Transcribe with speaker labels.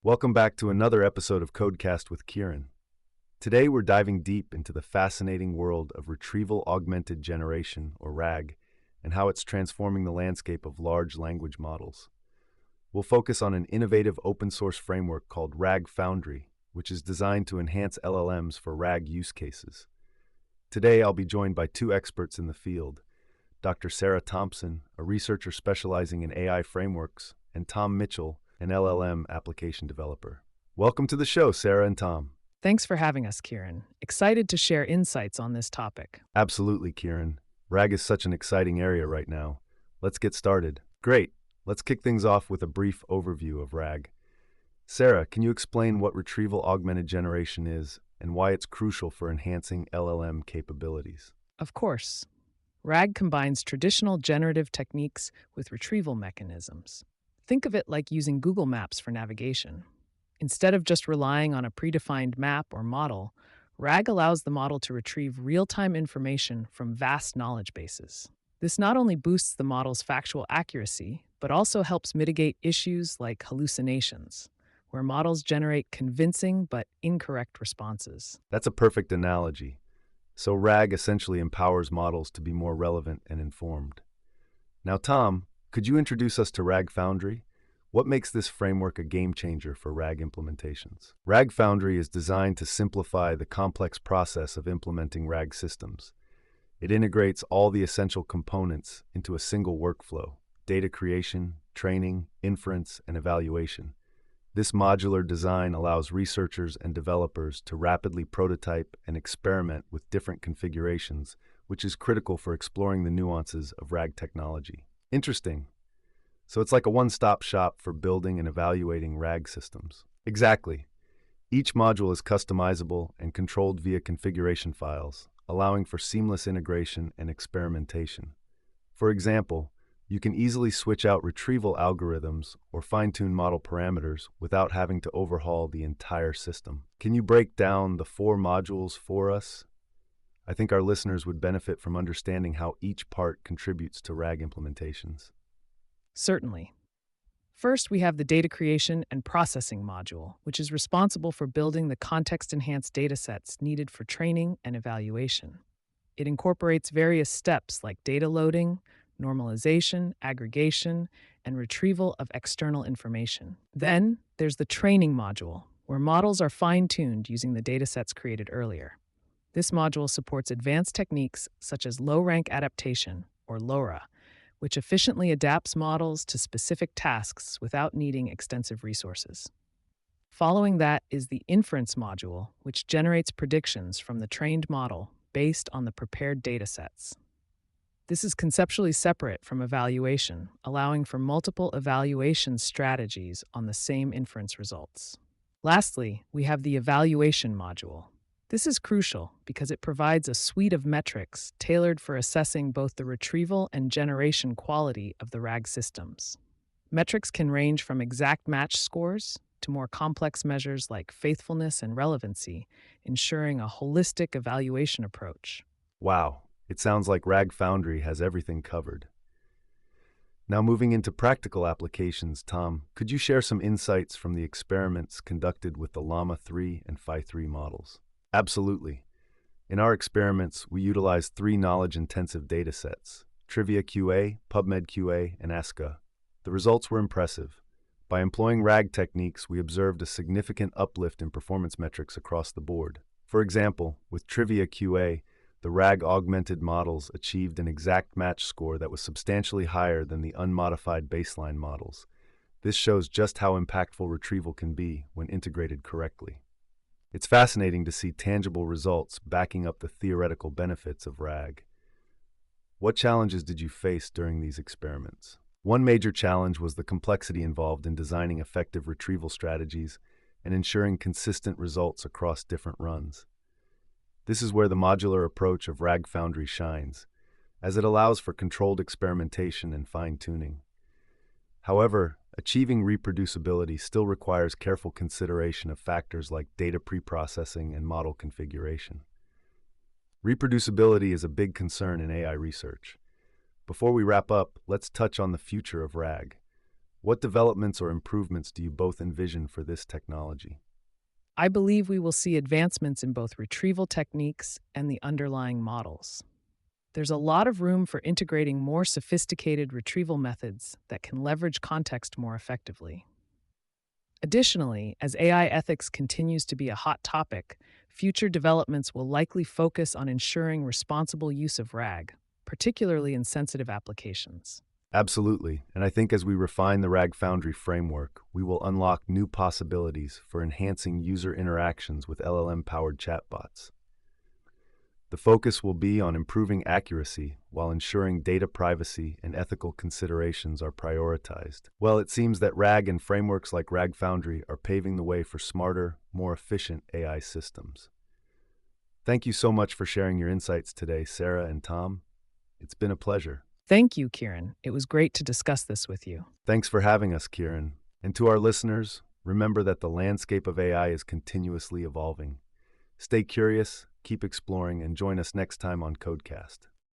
Speaker 1: Welcome back to another episode of Codecast with Kieran. Today we're diving deep into the fascinating world of Retrieval-Augmented Generation, or RAG, and how it's transforming the landscape of large language models. We'll focus on an innovative open-source framework called RAG Foundry, which is designed to enhance LLMs for RAG use cases. Today I'll be joined by two experts in the field, Dr. Sarah Thompson, a researcher specializing in AI frameworks, and Tom Mitchell, an LLM application developer. Welcome to the show, Sarah and Tom.
Speaker 2: Thanks for having us, Kieran. Excited to share insights on this topic.
Speaker 1: Absolutely, Kieran. RAG is such an exciting area right now. Let's get started. Great. Let's kick things off with a brief overview of RAG. Sarah, can you explain what Retrieval-Augmented Generation is and why it's crucial for enhancing LLM capabilities?
Speaker 2: Of course, RAG combines traditional generative techniques with retrieval mechanisms. Think of it like using Google Maps for navigation. Instead of just relying on a predefined map or model, RAG allows the model to retrieve real-time information from vast knowledge bases. This not only boosts the model's factual accuracy, but also helps mitigate issues like hallucinations, where models generate convincing but incorrect responses.
Speaker 1: That's a perfect analogy. So RAG essentially empowers models to be more relevant and informed. Now, Tom, could you introduce us to RAG Foundry? What makes this framework a game changer for RAG implementations? RAG Foundry is designed to simplify the complex process of implementing RAG systems. It integrates all the essential components into a single workflow: data creation, training, inference, and evaluation. This modular design allows researchers and developers to rapidly prototype and experiment with different configurations, which is critical for exploring the nuances of RAG technology. Interesting. So it's like a one-stop shop for building and evaluating RAG systems. Exactly. Each module is customizable and controlled via configuration files, allowing for seamless integration and experimentation. For example, you can easily switch out retrieval algorithms or fine-tune model parameters without having to overhaul the entire system. Can you break down the four modules for us? I think our listeners would benefit from understanding how each part contributes to RAG implementations.
Speaker 2: Certainly. First, we have the data creation and processing module, which is responsible for building the context-enhanced datasets needed for training and evaluation. It incorporates various steps like data loading, normalization, aggregation, and retrieval of external information. Then, there's the training module, where models are fine-tuned using the datasets created earlier. This module supports advanced techniques such as low-rank adaptation, or LoRA, which efficiently adapts models to specific tasks without needing extensive resources. Following that is the inference module, which generates predictions from the trained model based on the prepared datasets. This is conceptually separate from evaluation, allowing for multiple evaluation strategies on the same inference results. Lastly, we have the evaluation module. This is crucial because it provides a suite of metrics tailored for assessing both the retrieval and generation quality of the RAG systems. Metrics can range from exact match scores to more complex measures like faithfulness and relevancy, ensuring a holistic evaluation approach.
Speaker 1: Wow, it sounds like RAG Foundry has everything covered. Now moving into practical applications, Tom, could you share some insights from the experiments conducted with the Llama 3 and Phi 3 models? Absolutely. In our experiments, we utilized three knowledge-intensive datasets: Trivia QA, PubMed QA, and ASCA. The results were impressive. By employing RAG techniques, we observed a significant uplift in performance metrics across the board. For example, with Trivia QA, the RAG augmented models achieved an exact match score that was substantially higher than the unmodified baseline models. This shows just how impactful retrieval can be when integrated correctly. It's fascinating to see tangible results backing up the theoretical benefits of RAG. What challenges did you face during these experiments? One major challenge was the complexity involved in designing effective retrieval strategies and ensuring consistent results across different runs. This is where the modular approach of RAG Foundry shines, as it allows for controlled experimentation and fine-tuning. However, achieving reproducibility still requires careful consideration of factors like data preprocessing and model configuration. Reproducibility is a big concern in AI research. Before we wrap up, let's touch on the future of RAG. What developments or improvements do you both envision for this technology?
Speaker 2: I believe we will see advancements in both retrieval techniques and the underlying models. There's a lot of room for integrating more sophisticated retrieval methods that can leverage context more effectively. Additionally, as AI ethics continues to be a hot topic, future developments will likely focus on ensuring responsible use of RAG, particularly in sensitive applications.
Speaker 1: Absolutely, and I think as we refine the RAG Foundry framework, we will unlock new possibilities for enhancing user interactions with LLM-powered chatbots. The focus will be on improving accuracy while ensuring data privacy and ethical considerations are prioritized. Well, it seems that RAG and frameworks like RAG Foundry are paving the way for smarter, more efficient AI systems. Thank you so much for sharing your insights today, Sarah and Tom. It's been a pleasure.
Speaker 2: Thank you, Kieran. It was great to discuss this with you.
Speaker 1: Thanks for having us, Kieran. And to our listeners, remember that the landscape of AI is continuously evolving. Stay curious, keep exploring, and join us next time on Codecast.